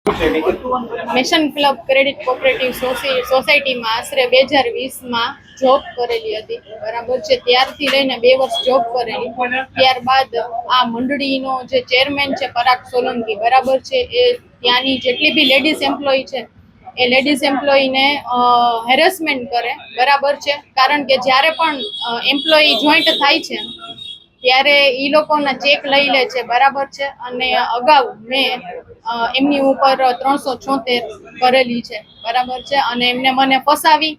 Mission club credit cooperative સોસાયટીમાં આશરે 2020માં job કરેલી હતી, બરાબર છે. ત્યારથી લઈને 2 વર્ષ જોબ કરેલી. ત્યારબાદ આ મંડળીનો જે ચેરમેન છે પરાગ સોલંકી, બરાબર છે, એ ત્યાંની જેટલી બી લેડીઝ એમ્પ્લોય છે એ લેડીઝ એમ્પ્લોયીને હેરેસમેન્ટ કરે, બરાબર છે. કારણ કે જ્યારે પણ એમ્પ્લોયી જોઈન્ટ થાય છે ત્યારે ઈ લોકોના ચેક લઈ લે છે, બરાબર છે. અને અગાઉ મેં એમની ઉપર 376 કરેલી છે, બરાબર છે. અને એમને મને ફસાવી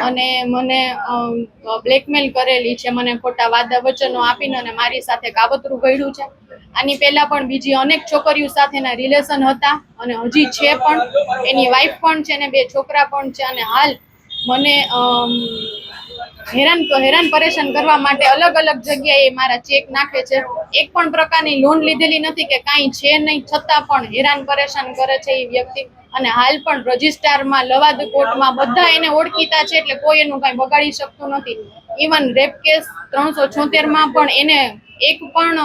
અને મને બ્લેકમેલ કરેલી છે, મને ખોટા વાદા વચનો આપીને અને મારી સાથે કાવતરું કર્યું છે. આની પહેલા પણ બીજી અનેક છોકરીઓ સાથેના રિલેશન હતા અને હજી છે પણ. એની વાઈફ પણ છે ને 2 છોકરા પણ છે. અને હાલ મને હેરાન પરેશાન કરવા માટે અલગ અલગ જગ્યાએ મારા ચેક નાખે છે. એક પણ પ્રકારની લોન લીધેલી નથી કે કાંઈ છે નહીં, છતાં પણ હેરાન પરેશાન કરે છે એ વ્યક્તિ. અને હાલ પણ રજિસ્ટ્રારમાં, લવાદ કોર્ટમાં બધા એને ઓળખીતા છે, એટલે કોઈ એનું કાંઈ બગાડી શકતું નથી. ઇવન રેપ કેસ 376માં પણ એને એક પણ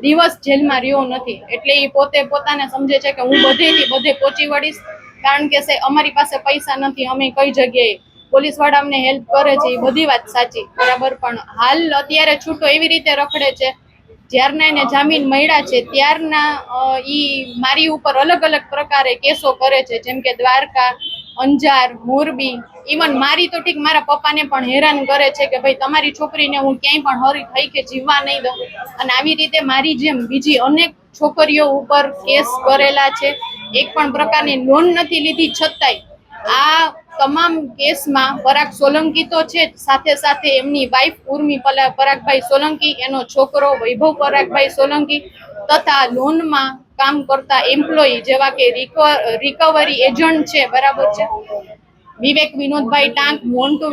દિવસ જેલમાં રહ્યો નથી. એટલે એ પોતાને સમજે છે કે હું બધેથી બધે પહોંચી વળીશ, કારણ કે અમારી પાસે પૈસા નથી, અમે કઈ જગ્યાએ પોલીસ વાળા અમને હેલ્પ કરે છે, એ બધી વાત સાચી, બરાબર. પણ હાલ અત્યારે છૂટો એવી રીતે રખડે છે, જ્યારના એને જામીન મળ્યા છે ત્યારના ઈ મારી ઉપર અલગ અલગ પ્રકારે કેસો કરે છે, જેમ કે દ્વારકા, અંજાર, મોરબી. ઇવન મારી તો ઠીક, મારા પપ્પાને પણ હેરાન કરે છે કે ભાઈ તમારી છોકરીને હું ક્યાંય પણ હરી થઈ કે જીવવા નહીં દઉં. અને આવી રીતે મારી જેમ બીજી અનેક છોકરીઓ ઉપર કેસ કરેલા છે. એક પણ પ્રકારની લોન નથી લીધી, છતાંય આ તમામ કેસમાં પરાગ સોલંકી તો છે જ, સાથે સાથે એમની વાઈફ ઉર્મી પરાગભાઈ સોલંકી, એનો છોકરો વૈભવ પરાગભાઈ સોલંકી તથા લોનમાં કામ કરતા એમ્પ્લોયી જેવા કે રિકવરી એજન્ટ છે, બરાબર છે, વિવેક વિનોદભાઈ ટાંક, મોન્ટુ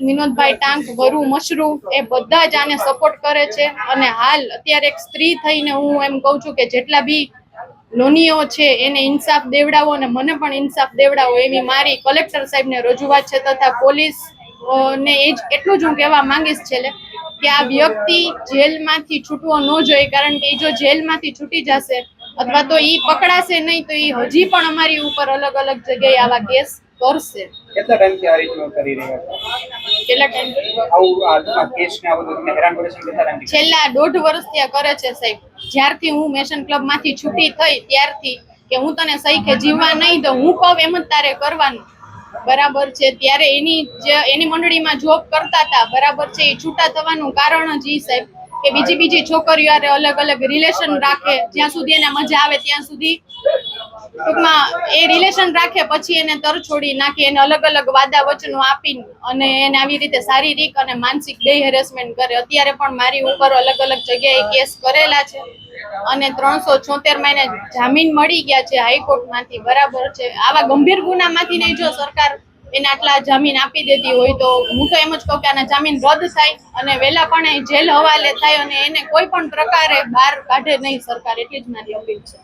વિનોદભાઈ ટાંક, વરુ મશરૂ, એ બધા જ આને સપોર્ટ કરે છે. અને હાલ અત્યારે એક સ્ત્રી થઈને હું એમ કહું છું કે જેટલા બી લોનીઓ છે એને ઇન્સાફ દેવડાવો અને મને પણ ઇન્સાફ દેવડાવો, એવી મારી કલેક્ટર સાહેબને રજૂઆત છે. તથા પોલીસ ને એ જ એટલું જ હું કહેવા માંગીશ છેલ્લે કે આ વ્યક્તિ જેલમાંથી છૂટવો ન જોઈએ, કારણ કે એ જો જેલમાંથી છૂટી જશે અથવા તો ઈ પકડાશે નહીં તો ઈ હજી પણ અમારી ઉપર અલગ અલગ જગ્યાએ આવા કેસ કરશે. કેટલા ટાઈમથી આ રીતનું કરી રહ્યા છો? કેટલા ટાઈમ? આ કેસને આ બધું તમને હેરાન પરેશાન કેટલા ટાઈમથી? છેલ્લા 1.5 વર્ષથી આ કરે છે સાહેબ. જ્યારથી હું મેશન ક્લબ માંથી છૂટી થઈ ત્યારથી કે હું તને સહી કે જીવવા નહીં દઉં, હું કહું એમ જ તારે કરવાનું, બરાબર છે. ત્યારે એની મંડળીમાં જોબ કરતા હતા, બરાબર છે. એ છૂટા થવાનું કારણ જ ઈ સાહેબ કે બીજી છોકરીઓ યારે અલગ અલગ રિલેશન રાખે, જ્યાં સુધી એને મજા આવે ત્યાં સુધી ટૂંકમાં એ રિલેશન રાખે, પછી એને તરછોડી નાખે, એને અલગ અલગ વાદા વચનો આપીને અને એને આવી રીતે શારીરિક અને માનસિક 2 હેરેસમેન્ટ કરે. અત્યારે પણ મારી ઉપર અલગ અલગ જગ્યાએ કેસ કરેલા છે અને 376માં એને જામીન મળી ગયા છે હાઈકોર્ટમાંથી, બરાબર છે. આવા ગંભીર ગુનામાંથી નહીં જો સરકાર એને આટલા જામીન આપી દેતી હોય તો હું તો એમ જ કહું કે આના જામીન રદ થાય અને વહેલા પણ જેલ હવાલે થાય અને એને કોઈ પણ પ્રકારે બહાર કાઢે નહીં સરકાર, એટલી જ મારી અપીલ છે.